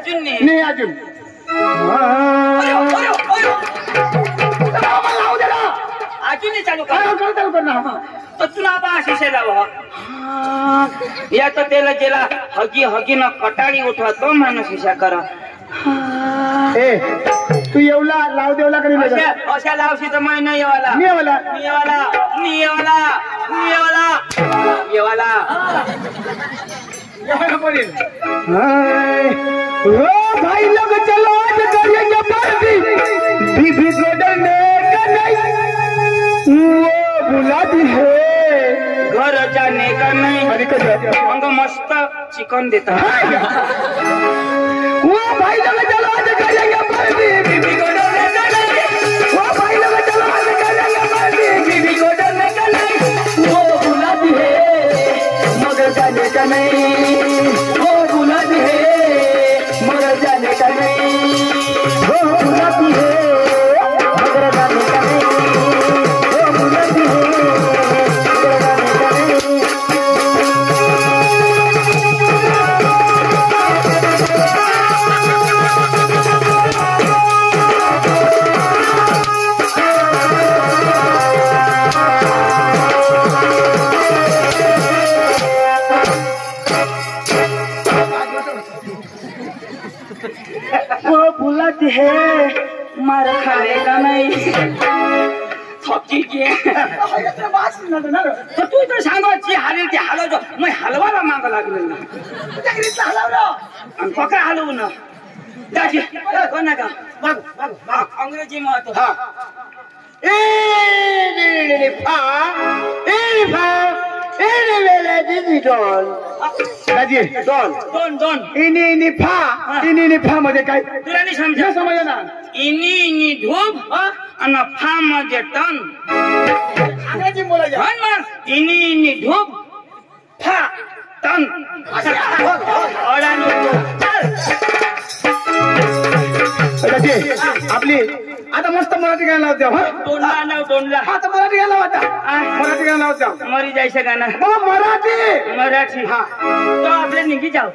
अजून नाही अजून अजून चालू कर ना तुला बा शिशे लावा या तर त्याला जेला हगी न कटाळी उठवा तो माणूस शिशा करा तू येवला लाव देवला करी अशा लावशी तर मै नाही येवाला भाई लोग चलो आज करेंगे पार्टी बीबी को डरने का नहीं वो बुलाती है घर जाने का नहीं अंग मस्त चिकन देता वो भाई लोग चलो आज करेंगे पार्टी बीबी को डरने का नहीं वो भाई लोग चलो आज करेंगे पार्टी बीबी को डरने का नहीं वो बुलाती है मगर जाने का नहीं वो बुलाती है मगर जाने का नहीं वो बुलाती है मगर जाने का नहीं वो बुलाती है मगर जाने का नहीं वो बुलाती है मार खाएगा नहीं थकी के तू तर सांगायची हालेल ते हलवतो मग हलवायला माग लागले ना पका हलवू ना कोणा का अंग्रेजी महत्व इनी फा मध्ये काय तुला नाही समजा ना इनी धूप आणि फा मध्ये टन अंग्रेजी बोलायचं इनी धूप फा टन आपली आता मस्त मराठी गाणं लावते दोनला आता मराठी गाणं लावता मराठी गाणं लावता मरी जायचं गाणं मराठी हा तो आपले निघी जाऊ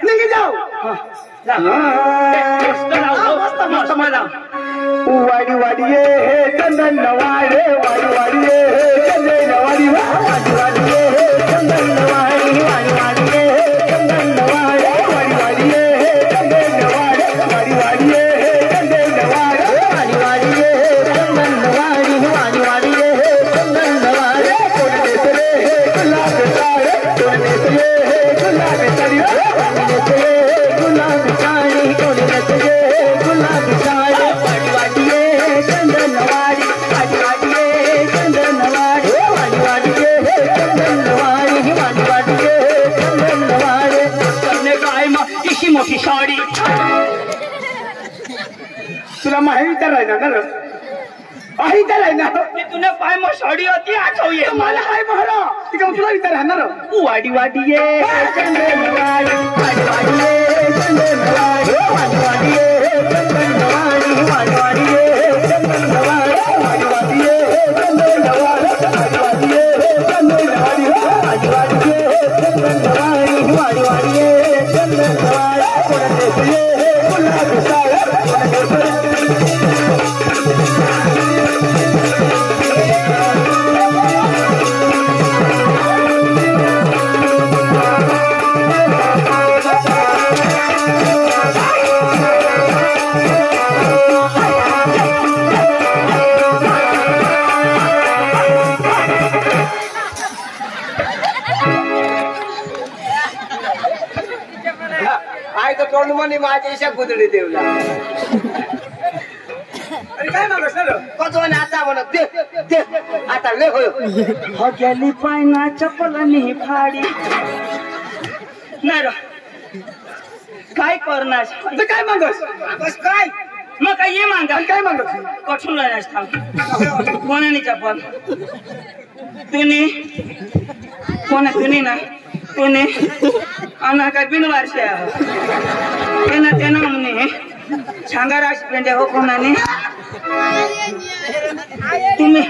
वाडी वाडी हे चंदन वाडे वाडी वाडी हे चंदन वाडी वाडी वाडी हे चंदन वाडी वाडी वाडी हे चंदन वाडे वाडी वाडी हे चंदन वाडे वाडी वाडी हे चंदन वाडे वाडी वाडी हे चंदन वाडी वाडी वाडी हे चंदन वाडे कोण देसरे हे गुलाब साडे कोण देसरे हे गुलाब साडी कोण देसरे हे गुलाब साडी कोण देसरे हे गुलाब साडी वाडी वाडी हे चंदन वाडी वाडी वाडी हे चंदन वाडी वाडी वाडी हे चंदन वाडी वाडी वाडी हे चंदन वाडी करणे काय मग इशी मोठी साडी तुला माहिती विचारायचं ना आई विचाराय ना तुला पाय मग साडी होती आठवये मला काय म्हणा ती का तुला विचारणार वाडी वाडी ये चंदन वाडी वाडी वाडी हे चंदन वाडी वाडी वाडी हे चंदन वाडी वाडी वाडी हे चंदन वाडी वाडी वाडी हे चंदन वाडी वाडी वाडी हे चंदन वाडी वाडी वाडी हे चंदन वाडी वाडी वाडी हे चंदन वाडी कोण देसरे हे गुलाब साडे कोण देसरे तोंड म्हणे माझ्या इशा कुदडी देवला काय मागस ना आता म्हणत दे आता ले हो गेली पायना चपलनी फाडी नाही काय करणार काय मागस काय मग काय ये मागा काय मागस कठून कोणाने चपल तुने कोणा तुने ना तुने अन्ना काय बिनवारशे तेना म्हणे सांगा राज पेंडे हो कोणाने तुम्ही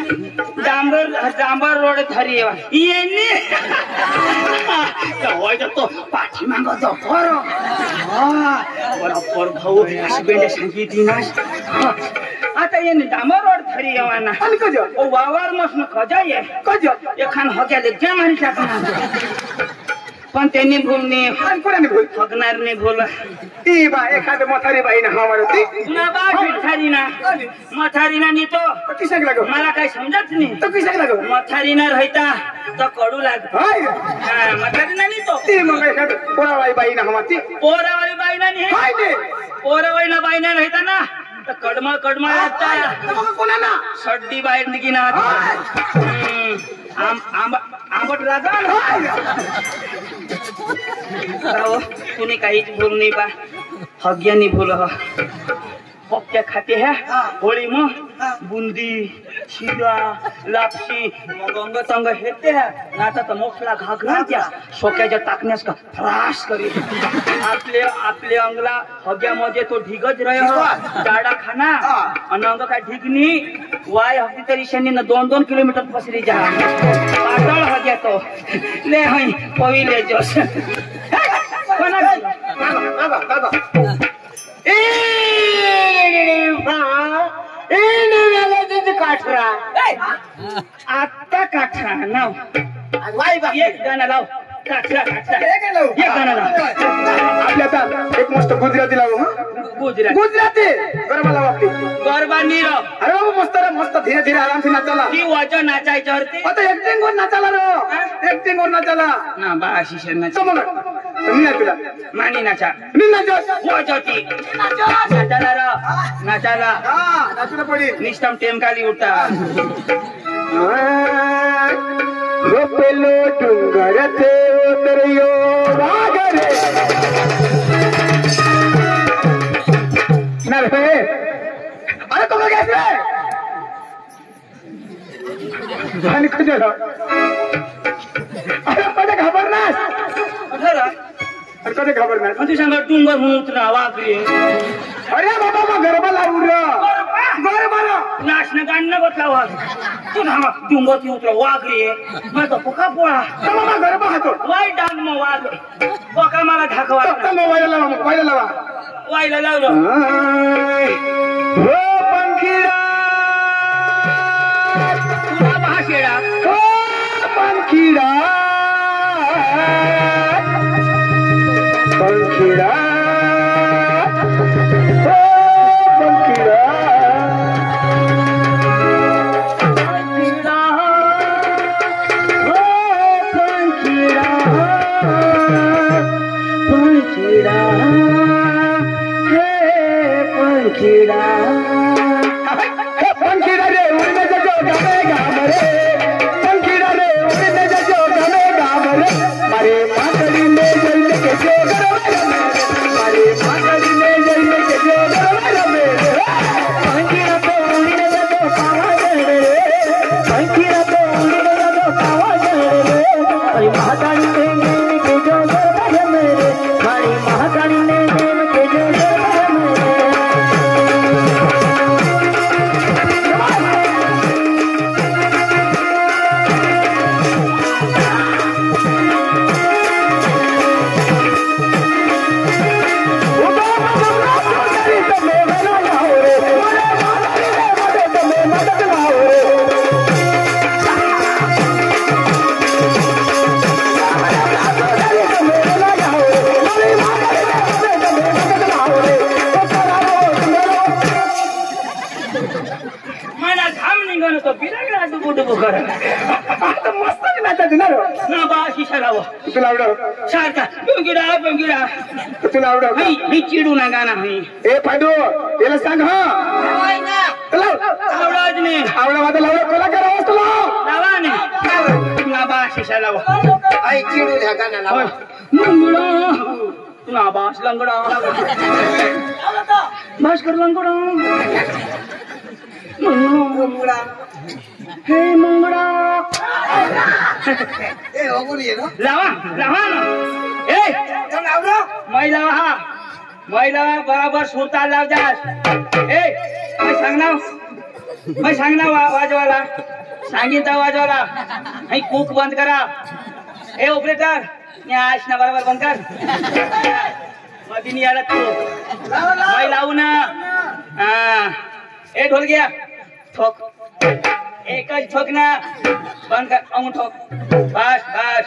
डांबर रोड थरी येणे तो पाठीमाग जपर बरोबर भाऊ हसबेंड सांगितली ना आता येणे डांबर रोड थरी येवाना ओ वावर मसन खजा ये एखान हक्याले क्या मारी टाकणार पण त्यांनी भूलने कोणाने भूल फगणारने भूल ती बा एखाद मथारी बाई ना हमार होती ना बा मथारी ना नी तो किसक लागो मला काय समजत नाही तो किसक लागो मथारी ना रहता तो कडू लाग हां मथारी ना नी तो ती मग एखाद पोरावाली बाई ना हमाती पोरावाली बाई ना नी हाय ने पोरावाली ना बाई ना रहता ना तो कडमा रहता मग कोणा ना सड्डी बाहेर निघिना आंबट राजा तूने काहीच भूल नहीं बा हग्या नहीं भूल क्या खाते हैं होली में बुंदी शिरा लापसी गंग तंग हेते हैं नाता तो मोठला घाघरा क्या सोक्याच्या टाकण्यास का फ्रास करी आपले अंगला हग्या मध्ये तो ढिगच रहे गाडा खाना आणि अंग काय ढिगनी वाय हफ्ती तरी शनी न 2-2 किलोमीटर पसरी जा पातळ हग्या तो ले हई पहिले जोश कोणा बाबा आता काठरा नाव एक गाणं लाव काठरा एक गाणं लाव आपल्या एक मस्त गुजराती लावू गुजराती गरबा लावू आपली गरबा नीरो अरे मस्त धीरे धीरे आराम से नाचाला ती वाजो नाचायच्यावरती आता एक्टिंग वर नाचाला रो एक्टिंग वर नाचाला ना बा आशिष नाचा समोर मी नाचला मानी नाचा मी नाचो वाजोती नाचाला रो नाचाला नाचला पडी निष्ठम टेमकाली उठा रोपेलो डुंगर थे उतरियो वागरे नरे अरे तुम लोग कैसे जाने को जरा अरे कदे खबरनास अरे कदे खबरनास तू सांग डुंगर म्हणून उतरा वागरी अरे बाबा मग गरबा लावू रे गरबा नाचणं गाणं बतलावा तू सांग डुंगर ती उतरा वागरी माझा पोका पोळा मामा गरबा हातो वाई डांग मग वाग पोका मला धाकवा वायला लावा वाईला लावलं हो पंखीडा तुला भाषेडा हो पंखीडा पंखीडा पंखीडा रे उड़ने जो गमे गामरे पंखीडा रे उड़ने जो गमे गामरे मारे मातड़ी में जइले के जो गरबा मारे मातड़ी में जइले के जो गरबा मेरे पंखीडा तो उड़ने जो पावा रे पंखीडा तो उड़ने जो पावा रे मारी मातड़ी में जइले के जो गरबा मेरे मारी मातड़ी में जइले के जो गरबा मेरे तुला आवडव सारखा पंगिडा तुला आवडव मी चिडू ना गाणं मी ए फाडू याला सांग हा आवडत नाही आवडा माझा लावला कोला करावं तुला लावा नाही ना बा शिशा लावा आई चिडू ह्या गाणं लावा मंगळा ना बास लंगडा भास्कर लंगडा मंगळा हे मंगळा ए ओगुरी ना लावा ना ए चल आवडो महिला बराबर सुरता लाव जास ए काय सांग ना मैं सांग ना वाजवाला सांगीन तर वाजवाला नाही कूक बंद करा ए ऑपरेटर आज ना बरोबर बंद कर मधी नहीं आला तू मैं लावू ना ए ढोल गया ठोक एक ठोक ना बंद कर अंगूठ ठोक बस बस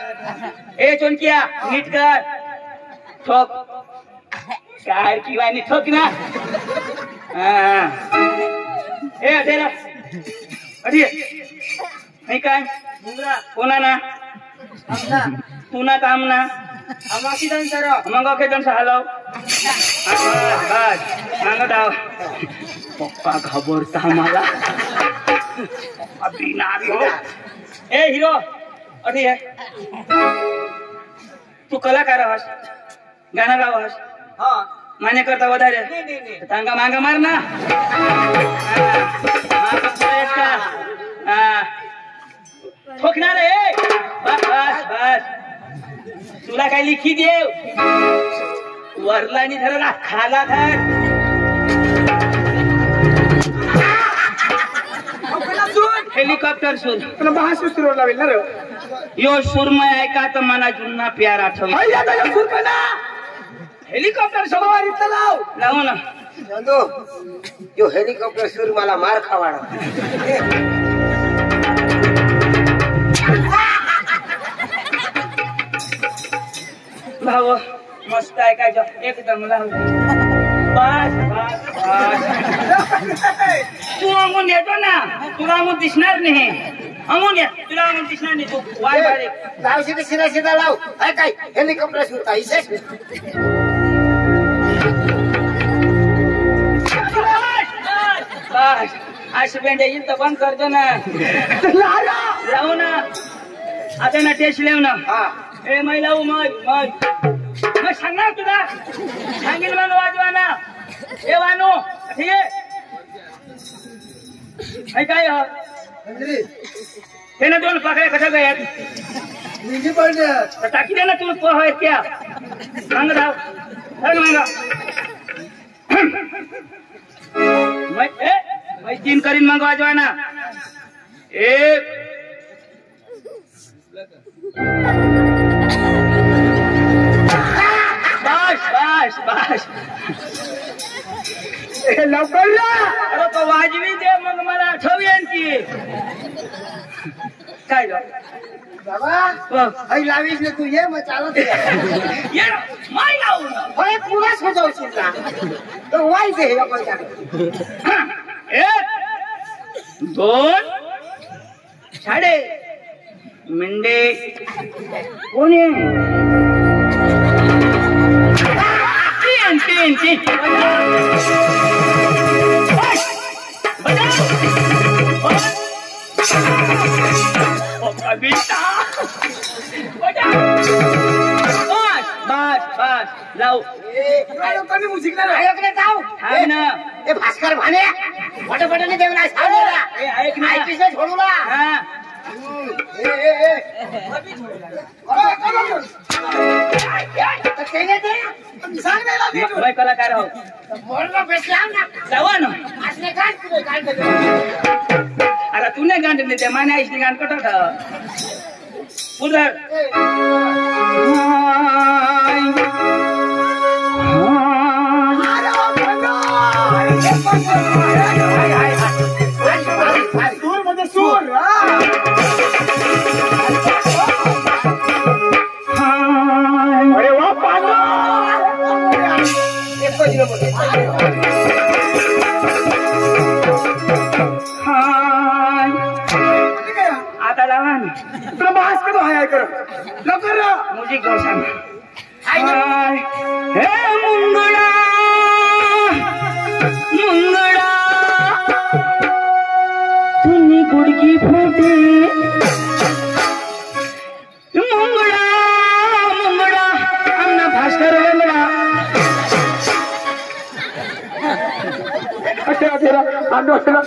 ए चोनकिया नीट कर ठोक कार की वाणी ठोक ना ए अटेरा अडी नहीं काय कोणा ना तुना काम ना आमाकी दन सर मंगा के दन हलव बस मांग दाव पप्पा घबरता मला अभी ना अभी हो ए हीरो अठी है तू कलाकार हस गाना गाव हस हां माने करता વધારે तांगा मांगा मार ना मांगा प्रेस का ठोकना रे बस बस बस तुला काय लिखी देव वरलानी धरला खाला धर हेलिकॉप्टर सूर तुला भाषा सुरू लावेल ना रे यो सुरमय ऐका तर मना जुन्ना प्यार आठवला अय्या तो सुरपणा हेलिकॉप्टर सवारी चलाव लावू ना नंदू यो हेलिकॉप्टर सूर मला मार खावाडा भाऊ मस्त ऐकायचं एकदम लावू बस बस बस तू अंगून येतो ना तुला अंगून दिसणार नाही अंगून ये तुला अंगून दिसणार नाही तू वाय बारीक लाव सीधा सीधा सीधा लाव काय काय हेलिकॉप्टर सूर ताईसे बस अशी बेंड येईल तर बंद करतो ना लावू ना आता ना टेस्ट लेव ना हा ए मै लावू मग सांगणार तुला सांगेल मग वाजवा ना ए वानू ठीक आहे काय हे ना दोन पाकळ्या कशा गयात निजी पडले टाकी दे ना तू पोहा त्या सांग राव सांग मैं तीन करीन मग वाजवा ना एक बस बस बस लवकर ना अरे तो वाजवी दे मग मला आठवेन की काय बाबा आई लावीस ने तू ये मग चालत ये माय लावू ना होय पुरा सजवशील का तो वाईचे हे आपण एक दोन साडे मिंडे कोणी तीन तीन तीन बस बस लाव लोकांनी म्युझिक ना आयोकडे जाऊ थांब ना ए भास्कर भाने फटाफटाने देवला सांगला ए ऐक ना ऐकीस सोडूला हा मैं कलाकार हो अरे तूने गांड नहीं दे मैंने इसने गांड कटा था उधर सूर म्हणजे सूर अरे वा पानो आता लावा ना तुला मास कधी हाय कर लवकर ना म्युझिक गाऊ सांग हे मुंगडा मुंगडा तुम्ही गुडगी फुटे मुंगडा मुंगडा आमना भास्कर वेंगडा अटेरा आंदो अटेरा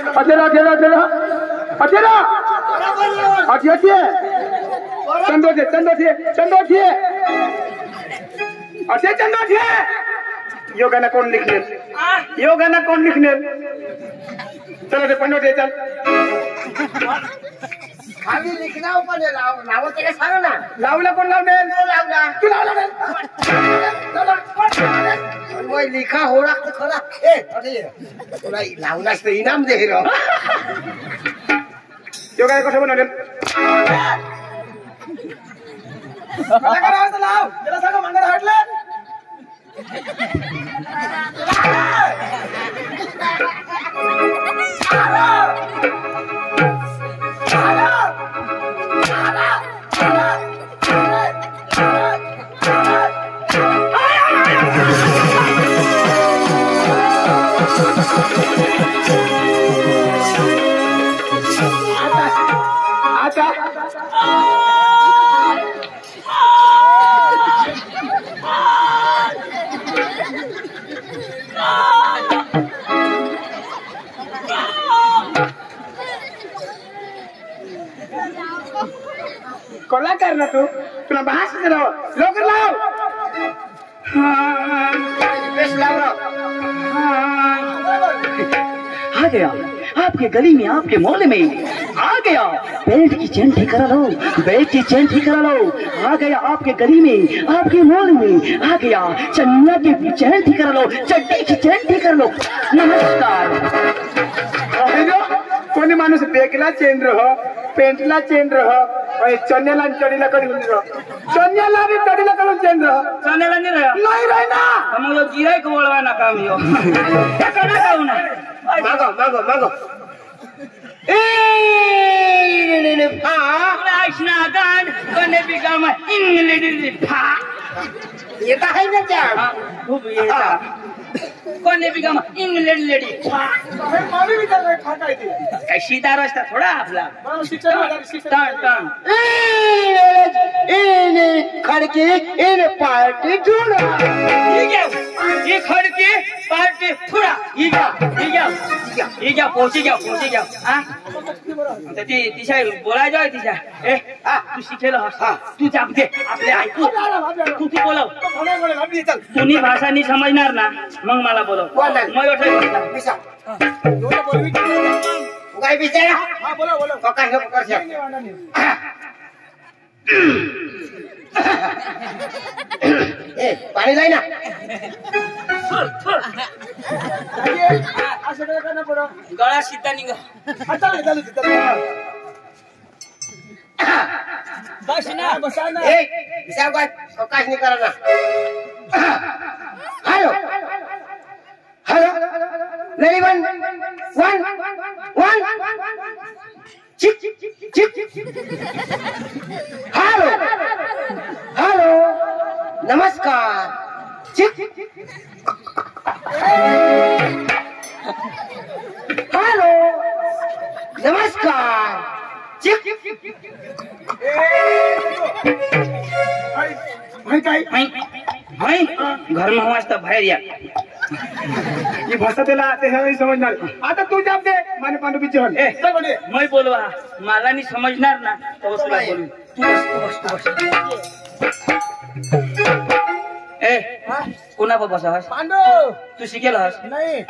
अटे चंदो थे अटे चंदो थे यो गाना कौन लिखने यो गाना कौन लिखने चलो ते पंडो दे चल खाली लिखना ऊपर लावो ते सांग ना लावला कोण लावले लावला तू लावला वो लिखा हो रहा तो खरा ए अरे तुला लावलास तर इनाम दे रे यो गाना कसं बनवले मला करायचं लाव त्याला सांगा मंगळ हटले कोला कर ना तू तुला भास करावं लवकर लाव बेस लाव आ गया आपके गली में आपके मोहल्ले में आ गया बेल्ट की चेन ठीक करा लो बेल्ट की चेन ठीक करा लो आ गया आपके गली में आपके मोहल्ले में आ गया चन्ना की चेन ठीक करा लो चड्डी की चेन ठीक कर लो नमस्कार कोणी माणूस बेगला चेन रह पेंटला चेन रह चन्याला चढीला कधी चन्याला आणि चढीला करून चेन रह चन्याला नाही राही ना मग गिराईक वळवा ना काम यो मागो मागो मागो ये का है ना त्या खूप कोणी बी काम इंग्लंड लेडी मामी विचार फाटा येते काय सीधा रस्ता थोडा आपला टन इन खड़की इन पार्टी ढूंढ ये खड़की पार्टी थोडा ही क्या पोची क्या हा ती तिच्या बोलाय जाय तिच्या ए तू शिकेल तू जाप दे आपले ऐकू तू ती बोलव तुम्ही भाषा नाही समजणार ना मग मला बोलव काय बिचारा पाणी जाई ना गळा सीधा निघ बस ना काश नाही करा ना hello hello ready one hello hello नमस्कार हॅलो नमस्कार घर में वाजता बाहेर या ही भाषा त्याला ते नाही समजणार आता तू जाप दे माने पांडू बिचे हल मैं बोलवा मला नाही समजणार ना तो तुला बोलू तू बस ए कोणा पर बसा हस पांडू तू शिकेल हस नाही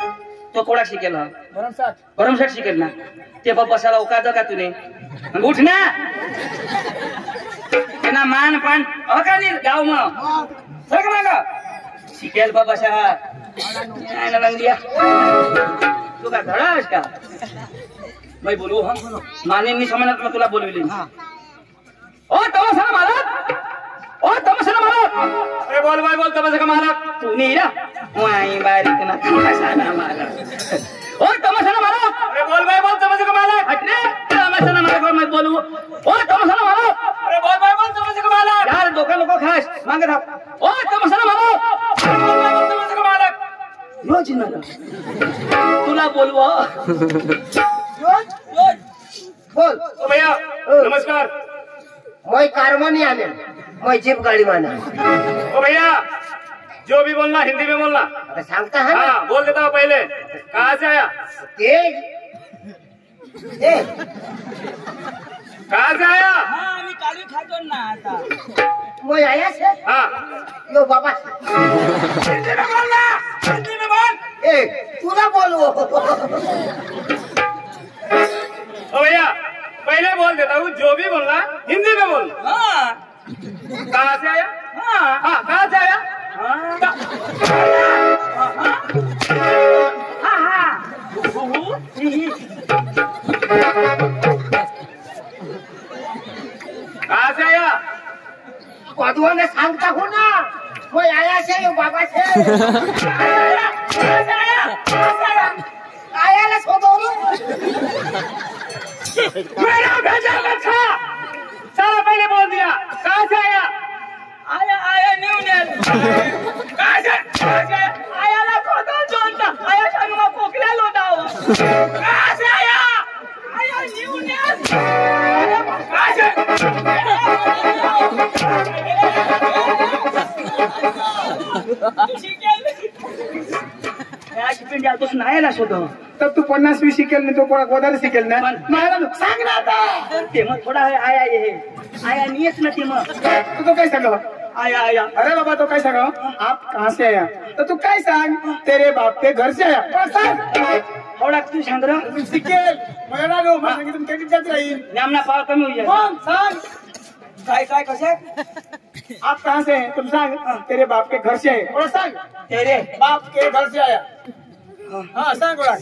तो कोणा शिकेल हस भरमसाठ शिकेल ना ते पर बसाला उकाद का तूने उठ ना ना मान पान का नाही गाव मग सर मागा शिकेल बाबा साहेब दिया तू का धडा आहेस का मैं बोलू हा माने नहीं समजणार मैं तुला बोलविली ओ तमसा मालक अरे बोल तमसा का मालक तू नहीं ना वाई बारीक ना तमसा ना मालक ओ तमसा मालक अरे बोल तमसा का मालक हटने तमसा ना मालक मैं बोलू ओ तमसा मालक अरे बोल तमसा का मालक यार धोखा नको खास मागे थांब ओ तमसा मालक बोल तमसा का मालक रोज ना तुला बोलवा बोल ओ भैया नमस्कार मैं कारवानी आने मैं जीप गाड़ी माना ओ भैया जो भी बोलना हिंदी में बोलना अरे सांगता है ना हाँ बोल देता हूँ पहले कहाँ से आया कहाँ से आया? हाँ मी काली खातो ना आता वो आया से हाँ यो बाबा हिंदी में बोलना हिंदी में बोल ए तू ना बोलो ओ भैया पहले बोल देता हूँ जो भी बोलना हिंदी में बोल। हाँ कहाँ से आया? हाँ हाँ कहाँ से आया? हाँ हाँ कहाँ से आया? कदुआ ने सांगता हूँ ना वो आया से यो बाबा से आया ना छोड़ो मेरा भेजा मत था। सारा पहले बोल दिया। कहाँ से आया? आया आया न्यू नेल कहाँ से आया ना खोदा जोनता आया संगमा पोकला लोटाओ कहाँ से आया? आया न्यू नेल कहाँ से? पिंड्या तो सुनायला शोधो तर तू 50 शिकेल नाही तो कोणा गोदारी शिकेल ना मला सांग ना आता ते मग थोडा आया ये आया नियत ना ते मग तू तो काय सांगा आया आया अरे बाबा तो काय सांगा आप कहाँ से आया तो तू काय सांग तेरे बाप के घर से आया पण सांग थोडा तू सांग रे तू शिकेल मला ना लो मला सांगितलं कधी जात राहील नामना पाव कमी होईल मग सांग काय काय कसे आप कहाँ से हैं तुम सांग तेरे बाप के घर से आए और सांग तेरे बाप के घर से आया हाँ सांग बोला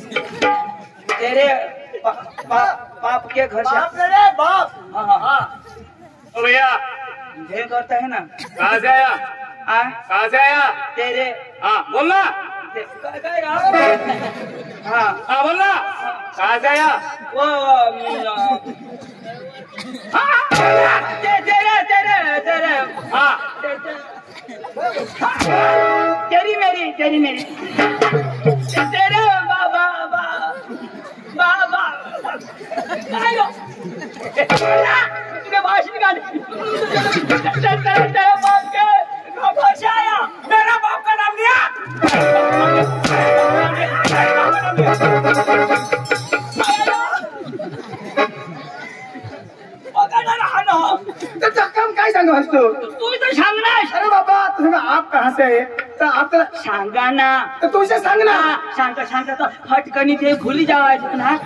तेरे बाप के घर से बाप तेरे बाप हाँ हाँ हाँ ओ भैया ढेर करता है ना कहाँ से आया? आ कहाँ से आया? तेरे हाँ बोलना। काय हाँ हाँ बोलना। कहाँ से आया? वो तेरे तेरे तेरे हाँ तेरी मेरी तेरे बाबा बाबा आयो तूने भाषण का तेरे बाप के बाबा से आया मेरा बाप का नाम लिया तर काम काय सांगा असतो तू तो सांग ना अरे बाबा तुझं आप कहाँ से आए तर आप सांगा ना तर तुझे सांग ना सांगता तो फटकनी ते भूली जावायचं ना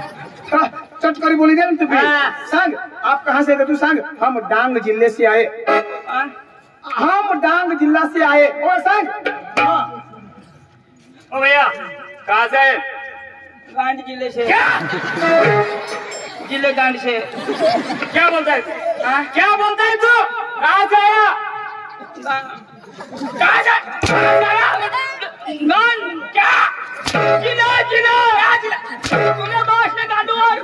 चटकरी बोली दे ना तुम्ही हाँ। सांग आप कहाँ से थे तू सांग हम डांग जिले से आए हम डांग जिला से आए और सांग ओ भैया कहाँ से आए? गांड जिले से क्या जिले गांड से क्या बोलता है? हाँ? क्या बोलता है तू? कहाँ से आया? कहाँ से आया? गांड क्या? जिला जिला तूने भाषण का डोर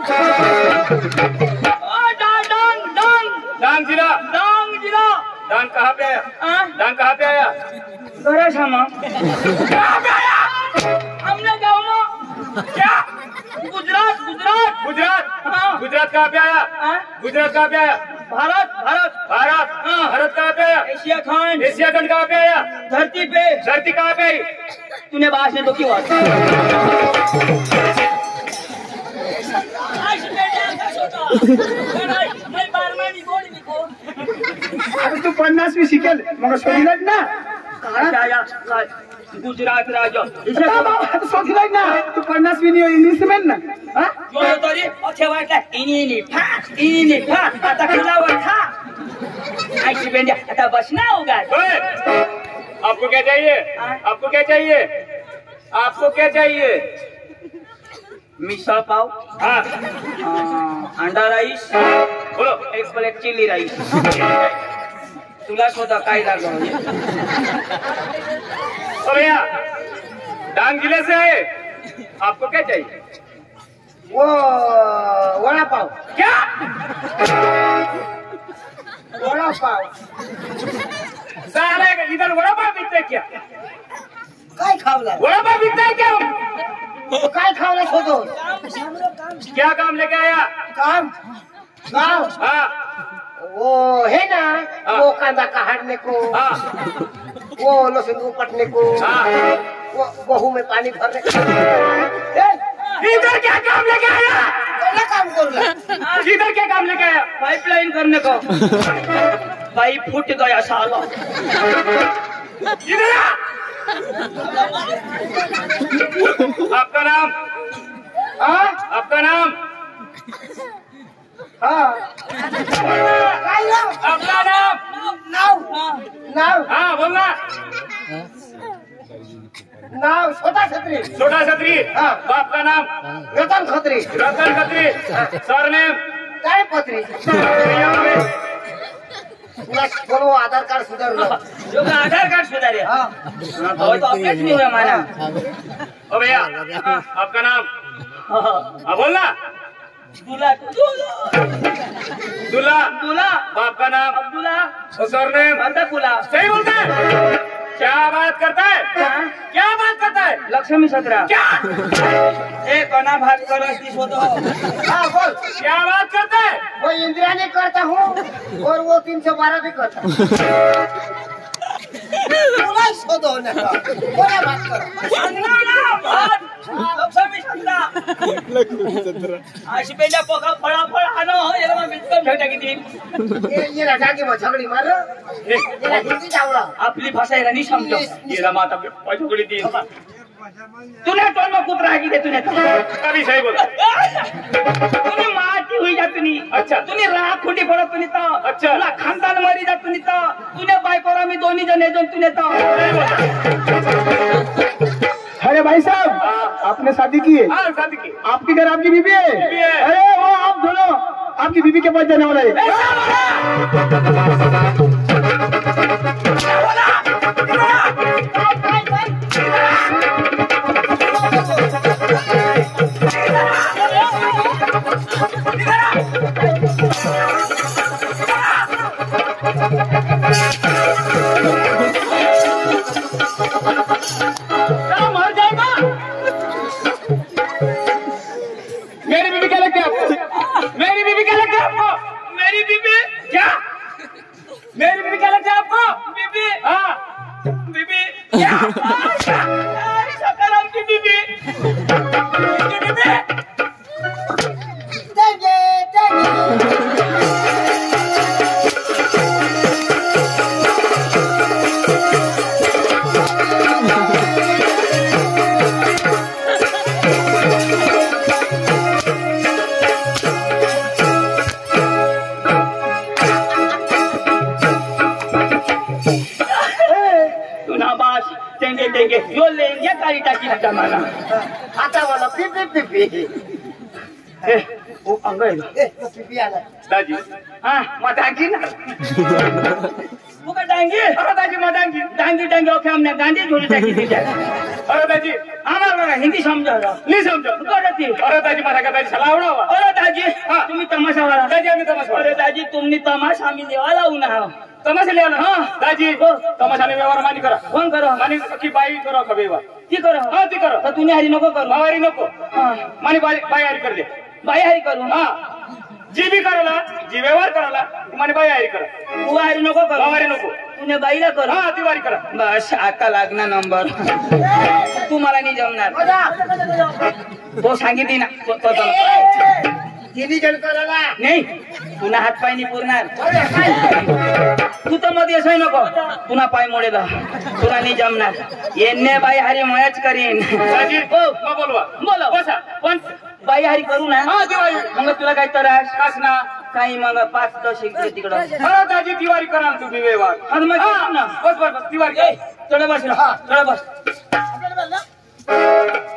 डांग जिला। डांग जिला डांग कहाँ पे आया? हाँ? डांग कहाँ पे आया? घरा सामा कहाँ पे आया? हमने गाँव में क्या? गुजरात गुजरात गुजरात। हाँ। गुजरात कहाँ पे आया? हाँ? गुजरात कहाँ पे आया? भारत भारत भारत। हाँ। भारत कहाँ पे आया? एशिया खंड एशिया खंड कहाँ पे आया? धरती पे धरती कहाँ पे आई? तूने भाषण तो क्यों अरे तू 50 शिकेल मग शोधिलाच ना गुजरात राज्य आता बाबा तू शोधिलाच ना तू 50 नाही इंग्लिश में ना हाँ? जो तरी अच्छे वाटला इनी फा आता खिलावर खा ऐसी बेंड्या आता बसना होगा ओए, आपको क्या चाहिए? हाँ? आपको क्या चाहिए? आपको क्या चाहिए? मिसळ पाव हाँ अंडा राईस बोलो। एक प्लेट चिली राईस तुला स्वतः काय लागलं ओ भैया डांग जिले से आए, आपको क्या चाहिए? वो वड़ा पाव क्या? वड़ा पाव साले का इधर वड़ा पाव बिकता है क्या? काय खावला वड़ा पाव बिकता है क्या? काय खावला शोधो क्या काम लेके आया? काम गाँव हाँ वो है ना हाँ। वो कांदा काटने को हाँ वो लहसुन उपटने को हाँ। वो गहूं में पानी भरने को इधर क्या काम लेके आया? क्या काम को इधर क्या काम लेके आया? पाइपलाइन करने को। पाइप फूट गया साला। इधर आ। आपका नाम? आपका नाम? आपका नाम? नाव हाँ बोलना। नाव छोटा छत्री छोटा छत्री। हाँ। बाप का नाम? रतन खत्री रतन खत्री। सरनेम? काय पत्री तुला बोलो आधार कार्ड सुधारलं जो का आधार कार्ड सुधारे। हाँ तो अपडेट नहीं हुआ हमारा। ओ भैया आपका नाम? हाँ बोलना। दूल्हा दूल्हा। दूल्हा बाप का नाम? अब्दुल्ला। और सरनेम? अंतकुला। सही बोलता है। क्या बात करता है? क्या बात करता है? लक्ष्मी सत्रा। क्या? एक कना भाग करो इसकी फोटो। हाँ बोल क्या बात करता है? वो इंदिरा ने करता हूँ और वो 312 भी करता बोला शोधो ना बोला बात करो लक्ष्मी सत्रा। अशी पहिल्या पोका फळाफळ आणो याला मग बिस्कट भेटा किती ये राजा की झगड़ी मार ये हिंदी जावड़ा आपली भाषा आहे नाही समजो ये माता पचुकड़ी दी। तूने टोल में कुत्रा की दे तूने कभी सही बोला। तूने माती हुई जा तूने। अच्छा। तूने राख खोटी पडत तूने तो। अच्छा। तुला खानदान मरी जा तूने तो। तूने बायकोरा मी दोन्ही जण येजोन तूने तो। अरे भाई साहब आपने शादी की है? हाँ शादी की। आपके घर आपकी बीबी है? बीबी है। अरे वो आप दोनों आपकी बीबी के पास जाने वाला है। मर जाएगा। मेरी बीबी क्या लगती है आपको? मेरी बीबी क्या लगती है आपको? मेरी बीबी क्या? मेरी बीबी क्या लगती है आपको? बीबी हाँ बीबी क्या? सकाराम की बीबी देंगे देंगे देंगे जो लेंगे गाड़ी टाकी ना जमाना। आता वाला पिपी वो अंगल पिपी आला दादी हाँ मतांगी ना वो का डांगी अरे दादी मतांगी डांगी डांगी ओके हमने गांधी झोली टाकी दी जाए। अरे दादी हमारा हिंदी समझो नहीं समझो करती। अरे दादी मला का दादी सलाह उडावा। अरे दादी तुम्ही तमाशा वाला दादी आम्ही तमाशा अरे दादी तुमने तमाशा आम्ही देवाला उन्हा तमाशा लिया हाँ दादी तमाशाने व्यवहार मानी करा फोन करो मानी की बाई करो का व्यवहार ती करो हाँ ती करो तर तुम्ही हरी नको करू बावारी नको हाँ मानी बाई हरी कर दे बाई हरी करू हाँ जी भी कराला जी व्यवहार कराला मानी बाई हरी करा तू हरी नको करू बावारी नको तुने बाईला करू हाँ ती वारी करा बस आता लागना नंबर तू मला नाही जमणार तो सांगितली ना तिन्ही जण करायला नाही पुन्हा हात पाय नाही पुरणार तू तर मध्ये असं नको पुन्हा पाय मोडेला तुला नाही जमणार येणे बाई हरी मयाच करीन दादी हो मग बोलवा बोला बसा पण बाई हरी करू ना हाँ दिवाळी मग तुला काय त्रास कास ना काही मग 5-10 इकडे तिकडं अरे दादी दिवाळी करा ना तुम्ही व्यवहार आणि मग हाँ, ना बस बस बस दिवाळी चढ बस चढ बस